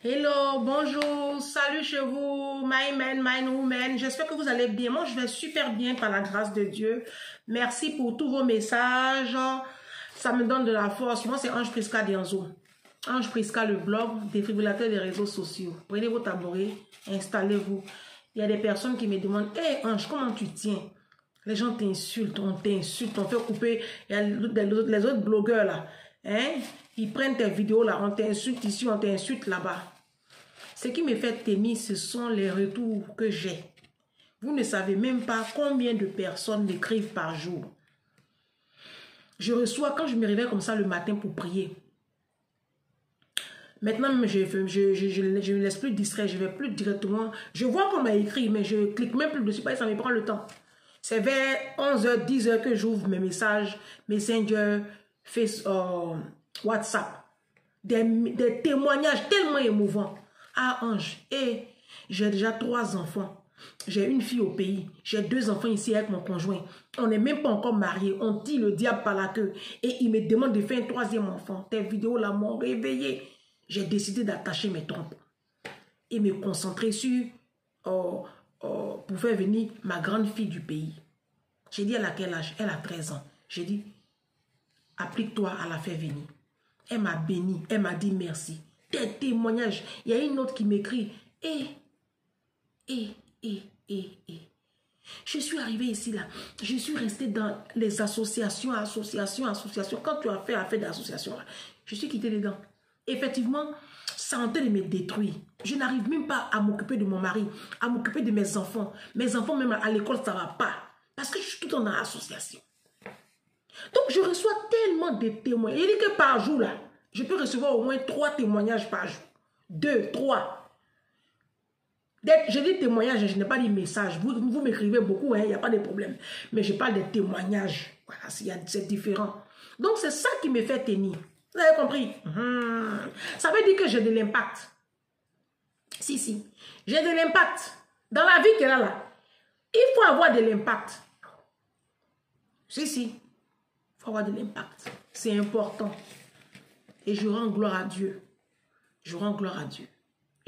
Hello, bonjour, salut chez vous, my man, my woman. J'espère que vous allez bien. Moi, je vais super bien par la grâce de Dieu. Merci pour tous vos messages. Ça me donne de la force. Moi, c'est Ange Prisca Dianzo. Ange Prisca, le blog, défibrillateur des réseaux sociaux. Prenez vos tabourets, installez-vous. Il y a des personnes qui me demandent, hé Ange, comment tu tiens? Les gens t'insultent, on fait couper. Il y a les autres blogueurs là. Hein? Ils prennent tes vidéos là, on t'insulte ici, on t'insulte là-bas. Ce qui me fait tenir, ce sont les retours que j'ai. Vous ne savez même pas combien de personnes m'écrivent par jour. Je reçois, quand je me réveille comme ça le matin pour prier. Maintenant, je ne me laisse plus distraire, je vais plus directement. Je vois qu'on m'a écrit, mais je clique même plus dessus, parce que ça me prend le temps. C'est vers 11h, 10h que j'ouvre mes messages, Messenger, WhatsApp. Des témoignages tellement émouvants. Ah, Ange, j'ai déjà 3 enfants. J'ai une fille au pays. J'ai 2 enfants ici avec mon conjoint. On n'est même pas encore mariés. On tire le diable par la queue. Et il me demande de faire un 3e enfant. Tes vidéos là m'ont réveillé. J'ai décidé d'attacher mes trompes. Et me concentrer sur... pour faire venir ma grande fille du pays. J'ai dit, elle a quel âge? Elle a 13 ans. J'ai dit, applique-toi à la faire venir. Elle m'a béni, elle m'a dit merci. Des témoignages. Il y a une autre qui m'écrit, je suis arrivée ici là. Je suis restée dans les associations. Quand tu as fait affaire d'association, je suis quittée dedans. Effectivement, ça est en train de me détruire. Je n'arrive même pas à m'occuper de mon mari, à m'occuper de mes enfants. Mes enfants, même à l'école, ça ne va pas. Parce que je suis tout le temps dans l'association. Donc, je reçois tellement de témoignages. Il dit que par jour, là, je peux recevoir au moins 3 témoignages par jour. 2, 3. Je dis témoignages, je n'ai pas dit messages. Vous m'écrivez beaucoup, il n'y a pas de problème. Mais je parle des témoignages. Voilà, c'est différent. Donc, c'est ça qui me fait tenir. Vous avez compris? Ça veut dire que j'ai de l'impact. Si. J'ai de l'impact. Dans la vie qu'elle a là, il faut avoir de l'impact. Si. Il faut avoir de l'impact. C'est important. Et je rends gloire à Dieu. Je rends gloire à Dieu.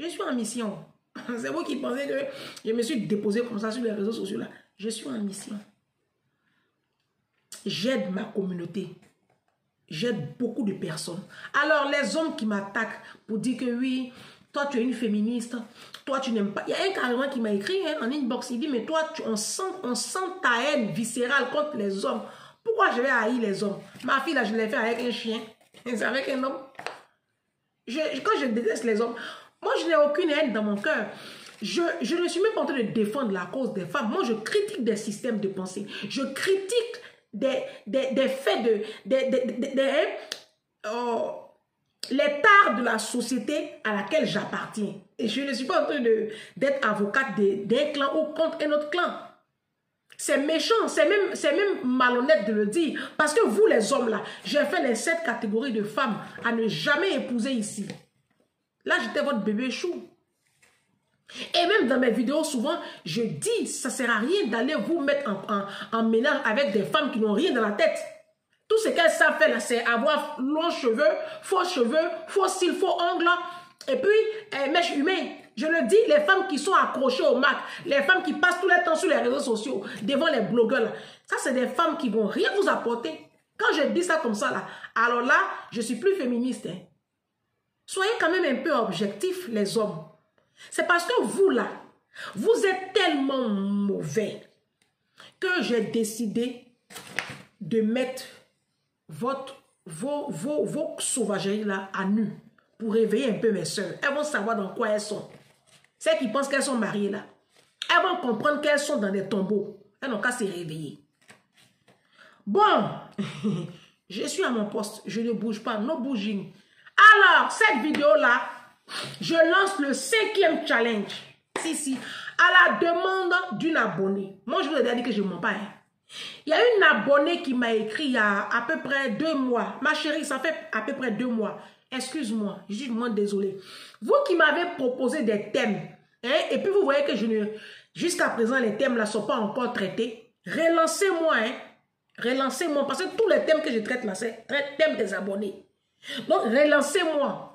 Je suis en mission. C'est vous qui pensez que je me suis déposé comme ça sur les réseaux sociaux là. Je suis en mission. J'aide ma communauté. J'aide beaucoup de personnes. Alors les hommes qui m'attaquent pour dire que oui, toi tu es une féministe, toi tu n'aimes pas. Il y a un carrément qui m'a écrit en inbox, il dit mais toi on sent ta haine viscérale contre les hommes. Pourquoi je vais haïr les hommes? Ma fille là je l'ai fait avec un chien. C'est avec un homme. Quand je déteste les hommes, moi je n'ai aucune haine dans mon cœur. Je ne suis même pas en train de défendre la cause des femmes. Moi je critique des systèmes de pensée. Je critique des faits les tares de la société à laquelle j'appartiens. Et je ne suis pas en train d'être avocate d'un clan ou contre un autre clan. C'est méchant, c'est même malhonnête de le dire. Parce que vous les hommes là, j'ai fait les 7 catégories de femmes à ne jamais épouser ici. Là, j'étais votre bébé chou. Et même dans mes vidéos, souvent, je dis, ça ne sert à rien d'aller vous mettre en ménage avec des femmes qui n'ont rien dans la tête. Tout ce qu'elles savent faire là, c'est avoir longs cheveux, faux cils, faux ongles, et puis mèche humaine. Je le dis, les femmes qui sont accrochées au Mac, les femmes qui passent tout le temps sur les réseaux sociaux, devant les blogueurs, là, ça c'est des femmes qui vont rien vous apporter. Quand je dis ça comme ça, là, alors là, je suis plus féministe. Hein. Soyez quand même un peu objectifs, les hommes. C'est parce que vous, là, vous êtes tellement mauvais que j'ai décidé de mettre vos sauvageries là à nu pour réveiller un peu mes soeurs. Elles vont savoir dans quoi elles sont. Celles qui pensent qu'elles sont mariées là, elles vont comprendre qu'elles sont dans des tombeaux. Elles n'ont qu'à se réveiller. Bon, je suis à mon poste, je ne bouge pas, no bouging. Alors, cette vidéo là, je lance le 5e challenge. Si, à la demande d'une abonnée. Moi, je vous ai déjà dit que je ne mens pas. Hein. Il y a une abonnée qui m'a écrit il y a à peu près 2 mois. Ma chérie, ça fait à peu près 2 mois. Excuse-moi, je suis vraiment désolée. Vous qui m'avez proposé des thèmes, hein, et puis vous voyez que jusqu'à présent, les thèmes là ne sont pas encore traités. Relancez-moi, hein. Relancez-moi, parce que tous les thèmes que je traite là, c'est thème des abonnés. Donc, relancez-moi.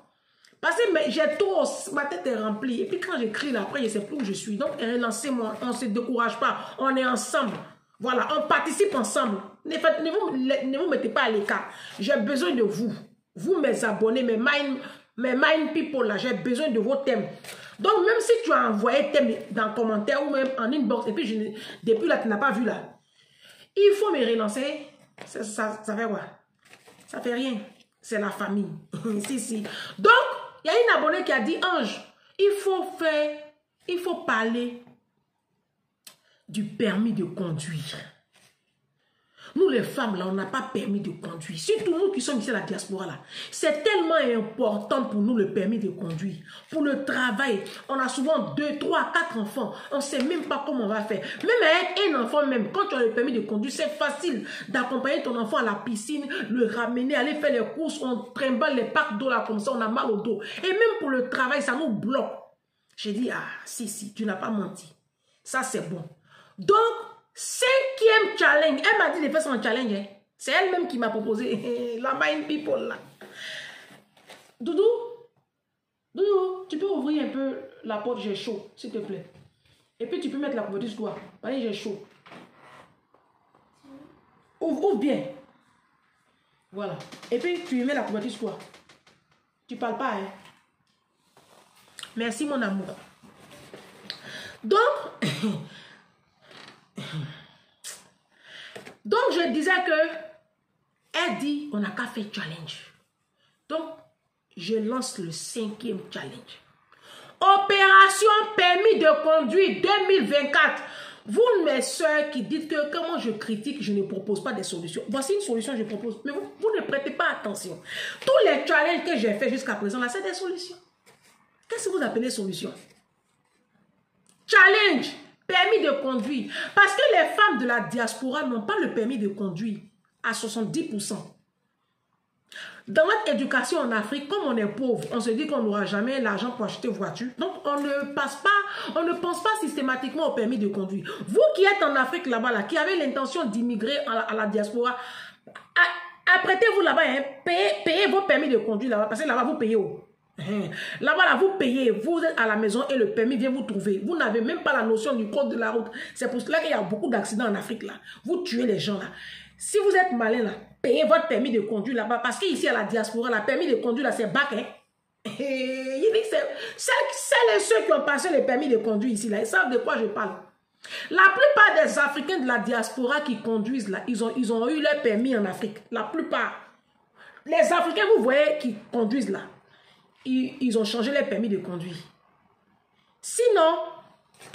Parce que j'ai trop, ma tête est remplie. Et puis quand j'écris là, après, je ne sais plus où je suis. Donc, relancez-moi, on ne se décourage pas. On est ensemble. Voilà, on participe ensemble. Ne vous mettez pas à l'écart. J'ai besoin de vous. Vous, mes abonnés, mes mind people là, j'ai besoin de vos thèmes. Donc, même si tu as envoyé thème dans le commentaire ou même en inbox, et puis depuis là, tu n'as pas vu là, il faut me relancer. Ça fait quoi? Ça fait rien. C'est la famille. Si. Donc, il y a une abonnée qui a dit, Ange, il faut parler du permis de conduire. Nous, les femmes, là, on n'a pas permis de conduire. Surtout nous qui sommes ici à la diaspora, là. C'est tellement important pour nous, le permis de conduire. Pour le travail, on a souvent 2, 3, 4 enfants. On ne sait même pas comment on va faire. Même avec un enfant, même, quand tu as le permis de conduire, c'est facile d'accompagner ton enfant à la piscine, le ramener, aller faire les courses, on trimballe les packs d'eau, là, comme ça, on a mal au dos. Et même pour le travail, ça nous bloque. J'ai dit, ah, si, tu n'as pas menti. Ça, c'est bon. Donc, 5e challenge. Elle m'a dit de faire son challenge. Hein. C'est elle-même qui m'a proposé. La mind people là. Doudou, tu peux ouvrir un peu la porte, j'ai chaud, s'il te plaît. Et puis tu peux mettre la couverture sur toi. Allez, j'ai chaud. Ouvre bien. Voilà. Et puis tu mets la couverture sur toi. Tu parles pas, hein. Merci mon amour. Donc, je disais que elle dit, on n'a qu'à faire challenge. Donc, je lance le 5e challenge. Opération permis de conduire 2024. Vous, mes soeurs, qui dites que comment je critique, je ne propose pas des solutions. Voici une solution que je propose. Mais vous ne prêtez pas attention. Tous les challenges que j'ai fait jusqu'à présent, là, c'est des solutions. Qu'est-ce que vous appelez solution? Challenge. Permis de conduire. Parce que les femmes de la diaspora n'ont pas le permis de conduire à 70%. Dans notre éducation en Afrique, comme on est pauvre, on se dit qu'on n'aura jamais l'argent pour acheter une voiture. Donc, on ne pense pas systématiquement au permis de conduire. Vous qui êtes en Afrique là-bas, là, qui avez l'intention d'immigrer à la diaspora, apprêtez-vous là-bas, hein, payez vos permis de conduire là-bas, parce que là-bas, vous payez où? Là-bas, là, vous payez, vous êtes à la maison et le permis vient vous trouver. Vous n'avez même pas la notion du code de la route. C'est pour cela qu'il y a beaucoup d'accidents en Afrique, là. Vous tuez les gens, là. Si vous êtes malin, là, payez votre permis de conduire là-bas. Parce qu'ici, à la diaspora, le permis de conduire, là, c'est bac, hein. Il dit que c'est ceux qui ont passé le permis de conduire ici, là. Ils savent de quoi je parle. La plupart des Africains de la diaspora qui conduisent, là, ils ont eu leur permis en Afrique. La plupart. Les Africains, vous voyez, qui conduisent, là. Ils ont changé les permis de conduire. Sinon,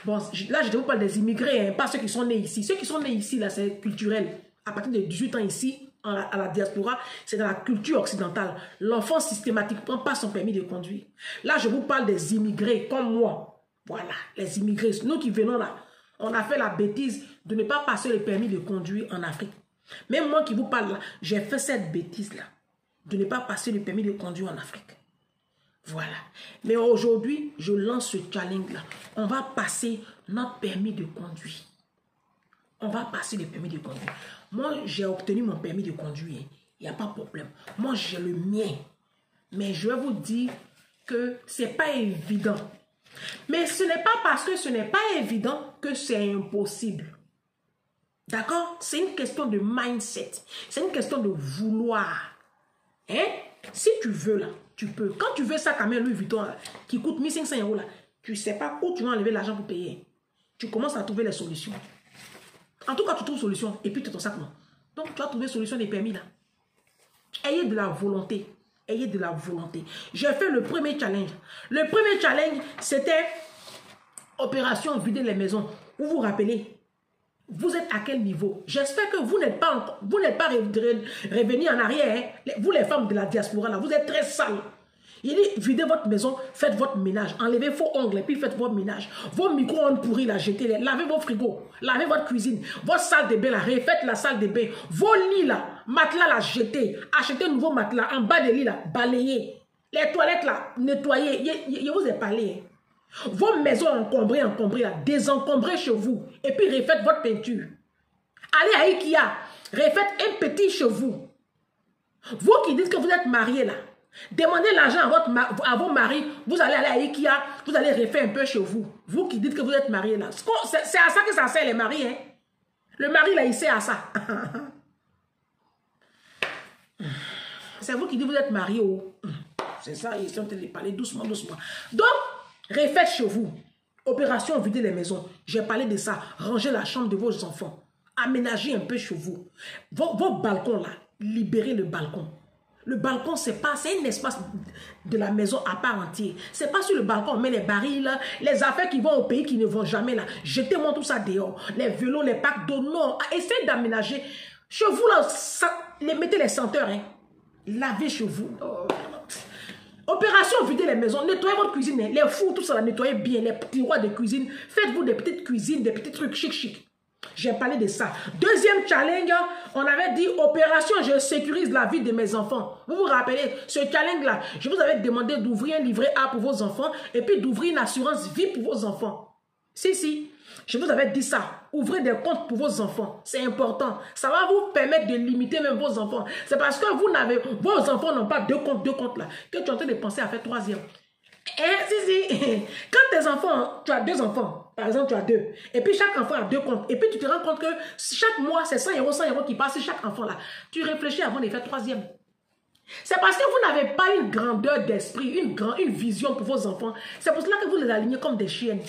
bon, là, je vous parle des immigrés, hein, pas ceux qui sont nés ici. Ceux qui sont nés ici, là, c'est culturel. À partir de 18 ans ici, à la diaspora, c'est dans la culture occidentale. L'enfant systématiquement passe son permis de conduire. Là, je vous parle des immigrés comme moi. Voilà, les immigrés. Nous qui venons là, on a fait la bêtise de ne pas passer le permis de conduire en Afrique. Même moi qui vous parle là, j'ai fait cette bêtise-là, de ne pas passer le permis de conduire en Afrique. Voilà. Mais aujourd'hui, je lance ce challenge-là. On va passer notre permis de conduire. On va passer le permis de conduire. Moi, j'ai obtenu mon permis de conduire. Il n'y a pas de problème. Moi, j'ai le mien. Mais je vais vous dire que ce n'est pas évident. Mais ce n'est pas parce que ce n'est pas évident que c'est impossible. D'accord? C'est une question de mindset. C'est une question de vouloir. Hein? Si tu veux là, tu peux. Quand tu veux ça quand même Louis Vuitton là, qui coûte 1500 € là, tu ne sais pas où tu vas enlever l'argent pour payer. Tu commences à trouver les solutions. En tout cas, tu trouves solution et puis tu ton sac non. Donc tu as trouvé solution des permis là. Ayez de la volonté. Ayez de la volonté. J'ai fait le premier challenge. Le premier challenge, c'était opération vider les maisons. Vous vous rappelez? Vous êtes à quel niveau? J'espère que vous n'êtes pas revenus en arrière. Hein? Vous les femmes de la diaspora, là, vous êtes très sales. Il dit, videz votre maison, faites votre ménage. Enlevez vos ongles et puis faites votre ménage. Vos micro-ondes pourris, là, jetez-les. Lavez vos frigos. Lavez votre cuisine. Votre salle de bain, là, refaites la salle de bain. Vos lits, là, matelas, là, jetez. Achetez un nouveau matelas. En bas des lits, là, balayez. Les toilettes, là, nettoyez. Je vous ai parlé, hein? Vos maisons encombrées, là, désencombrez chez vous. Et puis refaites votre peinture. Allez à Ikea, refaites un petit chez vous. Vous qui dites que vous êtes mariés là, Demandez l'argent à vos maris. Vous allez aller à Ikea. Vous allez refaire un peu chez vous. Vous qui dites que vous êtes mariés là. C'est à ça que ça sert les maris. Hein? Le mari là, il sert à ça. C'est vous qui dites que vous êtes mariés. Oh. C'est ça, ils sont en train de parler doucement, doucement. Donc, refaites chez vous. Opération vider les maisons. J'ai parlé de ça. Rangez la chambre de vos enfants. Aménagez un peu chez vous. Vos balcons là, libérez le balcon. Le balcon, c'est un espace de la maison à part entière. C'est pas sur le balcon, on met les barils, les affaires qui vont au pays qui ne vont jamais là. Jetez-moi tout ça dehors. Les vélos, les packs d'eau, non. Essayez d'aménager. Chez vous là, mettez les senteurs. Hein. Lavez chez vous. Oh. Opération vider les maisons. Nettoyez votre cuisine. Hein. Les fours, tout ça, là, nettoyez bien. Les tiroirs de cuisine. Faites-vous des petites cuisines, des petits trucs chic. J'ai parlé de ça. Deuxième challenge, on avait dit opération, je sécurise la vie de mes enfants. Vous vous rappelez, ce challenge-là, je vous avais demandé d'ouvrir un livret A pour vos enfants et puis d'ouvrir une assurance vie pour vos enfants. Si, je vous avais dit ça. Ouvrez des comptes pour vos enfants. C'est important. Ça va vous permettre de limiter même vos enfants. C'est parce que vos enfants n'ont pas deux comptes là, que tu es en train de penser à faire troisième. Quand tes enfants, tu as 2 enfants, par exemple tu as 2, et puis chaque enfant a 2 comptes, et puis tu te rends compte que chaque mois c'est 100 € qui passent sur chaque enfant là, tu réfléchis avant de faire troisième. C'est parce que vous n'avez pas une grandeur d'esprit, une vision pour vos enfants. C'est pour cela que vous les alignez comme des chiennes.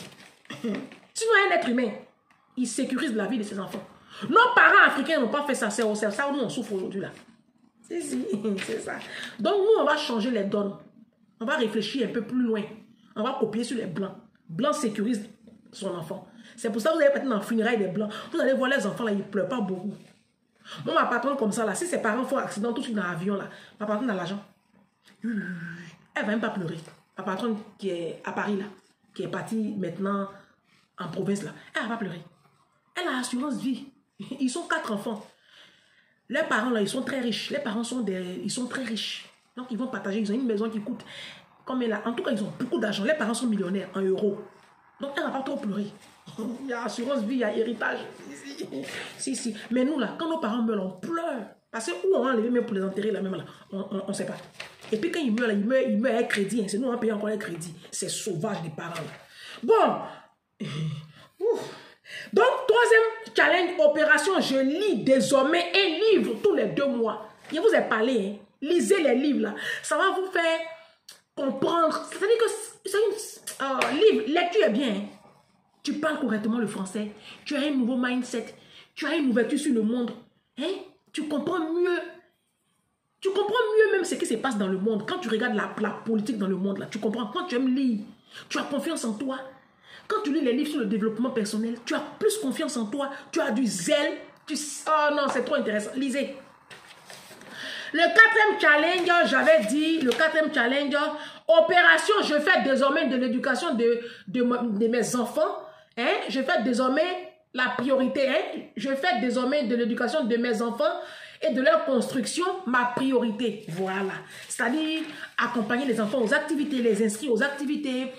Sinon un être humain, il sécurise la vie de ses enfants. Nos parents africains n'ont pas fait ça, c'est ça où nous on souffre aujourd'hui là. C'est ça. Donc nous on va changer les donnes. On va réfléchir un peu plus loin. On va copier sur les blancs. Blanc sécurise son enfant. C'est pour ça que vous allez maintenant en funérailles des blancs. Vous allez voir les enfants là, ils ne pleurent pas beaucoup. Moi, ma patronne comme ça là, si ses parents font un accident tout de suite dans l'avion là, ma patronne a l'argent. Elle ne va même pas pleurer. Ma patronne qui est à Paris là, qui est partie maintenant en province là, elle ne va pas pleurer. Elle a assurance vie. Ils sont 4 enfants. Les parents là, ils sont très riches. Les parents ils sont très riches. Donc, ils vont partager. Ils ont une maison qui coûte combien là? En tout cas, ils ont beaucoup d'argent. Les parents sont millionnaires en euros. Donc, elle n'a pas trop pleuré. Il y a assurance vie, il y a héritage. Si. Mais nous, là, quand nos parents meurent, on pleure. Parce que où on va enlever même pour les enterrer, là, même là, on ne sait pas. Et puis, quand ils meurent, là, ils meurent avec crédit. Hein. C'est nous, on va payer encore les crédits. C'est sauvage, les parents. Là. Bon. Donc, troisième challenge, opération, je lis désormais un livre tous les 2 mois. Je vous ai parlé, hein. Lisez les livres là. Ça va vous faire comprendre. C'est-à-dire que c'est une livre, lecture est bien. Hein. Tu parles correctement le français. Tu as un nouveau mindset. Tu as une ouverture sur le monde. Hein? Tu comprends mieux. Tu comprends mieux même ce qui se passe dans le monde. Quand tu regardes la politique dans le monde, là, tu comprends. Quand tu aimes lire, tu as confiance en toi. Quand tu lis les livres sur le développement personnel, tu as plus confiance en toi. Tu as du zèle. Oh non, c'est trop intéressant. Lisez. Le 4e challenge, j'avais dit, opération, je fais désormais de l'éducation de mes enfants. Hein? Je fais désormais la priorité. Hein? Je fais désormais de l'éducation de mes enfants et de leur construction ma priorité. Voilà. C'est-à-dire accompagner les enfants aux activités, les inscrire aux activités,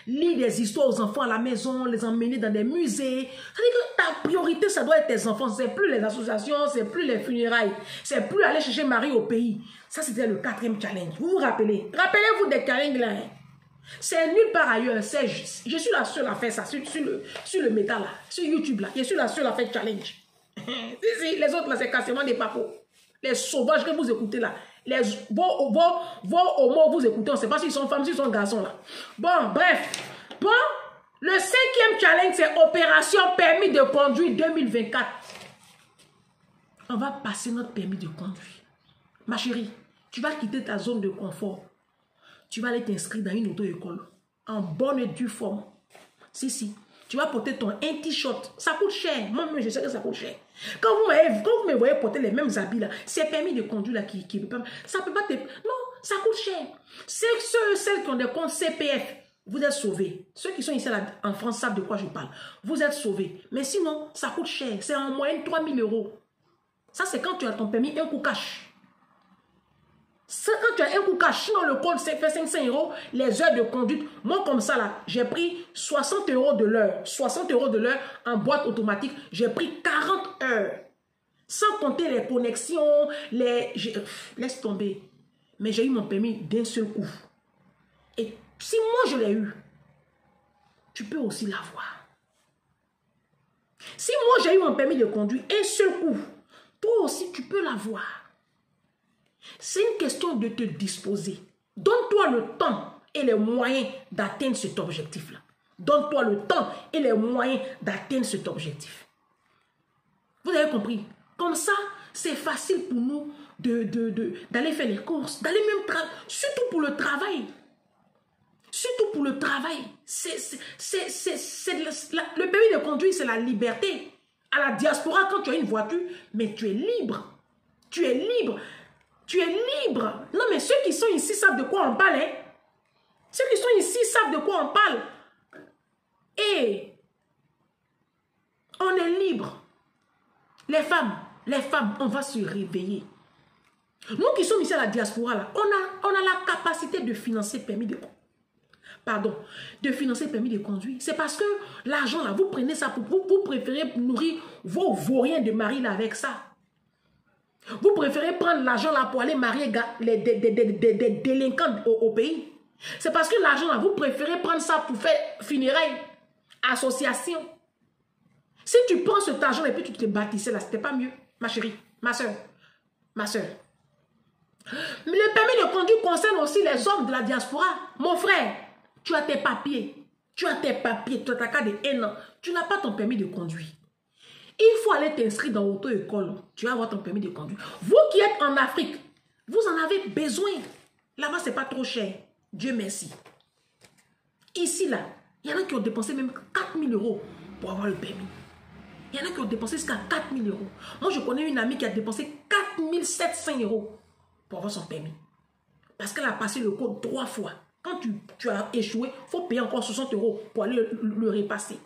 lire des histoires aux enfants à la maison, les emmener dans des musées. C'est-à-dire que ta priorité, ça doit être tes enfants. C'est plus les associations, c'est plus les funérailles, c'est plus aller chercher Marie au pays. Ça, c'était le 4e challenge. Vous vous rappelez? Rappelez-vous des challenges là. Hein? C'est nulle part ailleurs. Je suis la seule à faire ça sur le métal là, sur YouTube là. Je suis la seule à faire challenge. Les autres là, c'est quasiment des papos. Les sauvages que vous écoutez là. Vos homos, vous écoutez, on ne sait pas s'ils sont femmes, s'ils sont garçons là. Bon, bref. Bon, le 5e challenge, c'est opération permis de conduire 2024. On va passer notre permis de conduire. Ma chérie, tu vas quitter ta zone de confort. Tu vas aller t'inscrire dans une auto-école. En bonne et due forme. Si. Tu vas porter ton t-shirt. Ça coûte cher. Moi, je sais que ça coûte cher. Quand vous me voyez porter les mêmes habits là, c'est permis de conduire là qui ça peut pas te... Non, ça coûte cher. Celles qui ont des comptes CPF, vous êtes sauvés. Ceux qui sont ici là, en France savent de quoi je parle. Vous êtes sauvés. Mais sinon, ça coûte cher. C'est en moyenne 3 000 €. Ça, c'est quand tu as ton permis un coup cash. Ça, quand tu as un coup cash, sinon le code fait 500 €, les heures de conduite. Moi, comme ça, là, j'ai pris 60 € de l'heure. 60 € de l'heure en boîte automatique. J'ai pris 40 heures. Sans compter les connexions, laisse tomber. Mais j'ai eu mon permis d'un seul coup. Et si moi je l'ai eu, tu peux aussi l'avoir. Si moi j'ai eu mon permis de conduire un seul coup, toi aussi tu peux l'avoir. C'est une question de te disposer. Donne-toi le temps et les moyens d'atteindre cet objectif-là. Donne-toi le temps et les moyens d'atteindre cet objectif. Vous avez compris? Comme ça, c'est facile pour nous d'aller faire les courses, d'aller même travailler, surtout pour le travail. Surtout pour le travail. Le permis de conduire, c'est la liberté. À la diaspora, quand tu as une voiture, mais tu es libre. Tu es libre. Tu es libre. Non, mais ceux qui sont ici savent de quoi on parle. Hein? Ceux qui sont ici savent de quoi on parle. Et on est libre. Les femmes, on va se réveiller. Nous qui sommes ici à la diaspora, là, on a la capacité de financer le permis de conduire. Pardon, de financer le permis de conduire. C'est parce que l'argent, là, vous prenez ça, vous préférez nourrir vos vauriens de mari là, avec ça. Vous préférez prendre l'argent là pour aller marier des délinquants au pays. C'est parce que l'argent là, vous préférez prendre ça pour faire funérailles, association. Si tu prends cet argent et puis tu te bâtissais là, c'était pas mieux, ma chérie, ma soeur, ma soeur. Mais le permis de conduire concerne aussi les hommes de la diaspora. Mon frère, tu as tes papiers. Tu as tes papiers, tu as ta carte de 1 an. Tu n'as pas ton permis de conduire. Il faut aller t'inscrire dans l'auto-école. Tu vas avoir ton permis de conduire. Vous qui êtes en Afrique, vous en avez besoin. Là-bas, ce n'est pas trop cher. Dieu merci. Ici, là, il y en a qui ont dépensé même 4 000 € pour avoir le permis. Il y en a qui ont dépensé jusqu'à 4 000 €. Moi, je connais une amie qui a dépensé 4 700 € pour avoir son permis. Parce qu'elle a passé le code 3 fois. Quand tu as échoué, il faut payer encore 60 € pour aller le repasser.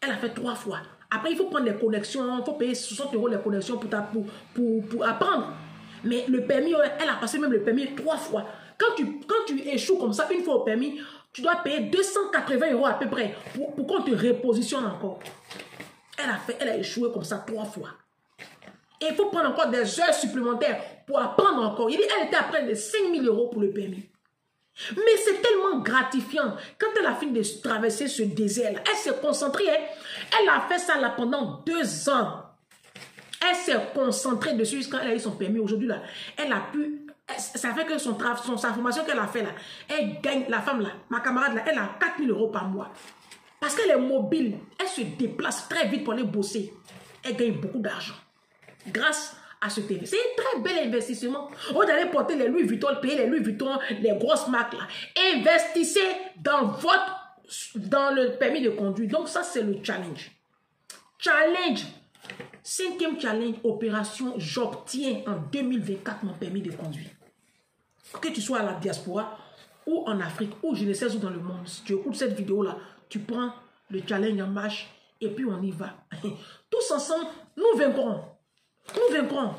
Elle a fait 3 fois. Après, il faut prendre les connexions. Il faut payer 60 € les connexions pour apprendre. Mais le permis, elle a passé même le permis 3 fois. Quand tu échoues comme ça, une fois au permis, tu dois payer 280 € à peu près pour qu'on te repositionne encore. Elle a échoué comme ça 3 fois. Et il faut prendre encore des heures supplémentaires pour apprendre encore. Elle était à près de 5 000 € pour le permis. Mais c'est tellement gratifiant. Quand elle a fini de traverser ce désert-là, elle s'est concentrée. Hein? Elle a fait ça là pendant 2 ans. Elle s'est concentrée dessus jusqu'à elle a eu son permis. Aujourd'hui, là, elle a pu... Ça fait que sa formation qu'elle a fait là, elle gagne, la femme là, ma camarade là, elle a 4 000 € par mois. Parce qu'elle est mobile. Elle se déplace très vite pour aller bosser. Elle gagne beaucoup d'argent. Grâce à ce TV. C'est un très bel investissement. Au lieu d'aller porter les Louis Vuitton, payer les Louis Vuitton, les grosses marques là. Investissez dans le permis de conduire. Donc ça, c'est le challenge. Challenge. 5e challenge, opération, j'obtiens en 2024 mon permis de conduire. Que tu sois à la diaspora ou en Afrique ou je ne sais où dans le monde, si tu écoutes cette vidéo là, tu prends le challenge en marche et puis on y va. Tous ensemble, nous vaincrons. Nous vaincrons.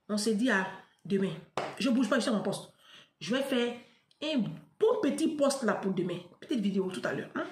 On se dit à demain. Je ne bouge pas, je suis à mon poste. Je vais faire un bon petit post là pour demain. Petite vidéo tout à l'heure. Hein?